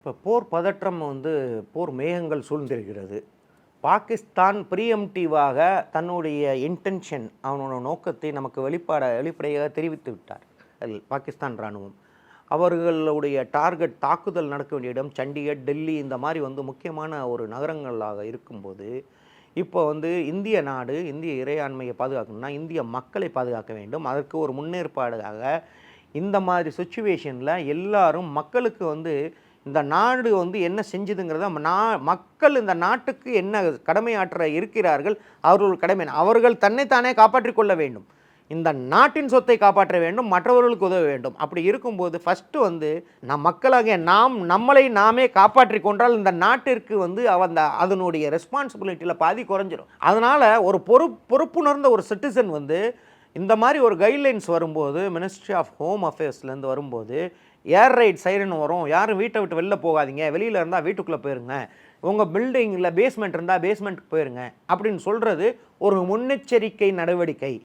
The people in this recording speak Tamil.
இப்போ போர் பதற்றம் போர் மேகங்கள் சூழ்ந்திருக்கிறது. பாகிஸ்தான் ப்ரீஎம்ப்டிவாக தன்னுடைய இன்டென்ஷன் அவனோட நோக்கத்தை நமக்கு வெளிப்படையாக தெரிவித்து விட்டார். பாகிஸ்தான் இராணுவம் அவர்களுடைய டார்கெட் தாக்குதல் நடக்க வேண்டிய இடம் சண்டிகர், டெல்லி இந்த மாதிரி முக்கியமான ஒரு நகரங்களாக இருக்கும்போது, இப்போ இந்திய நாடு இந்திய இறையாண்மையை பாதுகாக்கணும்னா இந்திய மக்களை பாதுகாக்க வேண்டும். அதற்கு ஒரு முன்னேற்பாடாக இந்த மாதிரி சிச்சுவேஷனில் எல்லாரும் மக்களுக்கு இந்த நாடு என்ன செஞ்சுதுங்கிறத மக்கள் இந்த நாட்டுக்கு என்ன கடமையாற்ற இருக்கிறார்கள், அவர்கள் கடமை அவர்கள் தன்னைத்தானே காப்பாற்றிக் கொள்ள வேண்டும். இந்த நாட்டின் சொத்தை காப்பாற்ற வேண்டும், மற்றவர்களுக்கு உதவ வேண்டும். அப்படி இருக்கும்போது ஃபஸ்ட்டு மக்களாகிய நம்மளை நாமே காப்பாற்றி கொண்டால் இந்த நாட்டிற்கு அதனுடைய ரெஸ்பான்சிபிலிட்டியில் பாதி குறைஞ்சிரும். அதனால் ஒரு பொறுப்புணர்ந்த ஒரு சிட்டிசன் இந்த மாதிரி ஒரு கைட்லைன்ஸ் வரும்போது மினிஸ்ட்ரி ஆஃப் ஹோம் அஃபேர்ஸ்லேருந்து வரும்போது ஏர் ரைட் சைரன் வரும், யாரும் வீட்டை விட்டு வெளில போகாதீங்க, வெளியில் இருந்தால் வீட்டுக்குள்ளே போயிருங்க, உங்கள் பில்டிங்கில் பேஸ்மெண்ட் இருந்தால் பேஸ்மெண்ட்டுக்கு போயிருங்க அப்படின்னு சொல்கிறது ஒரு முன்னெச்சரிக்கை நடவடிக்கை.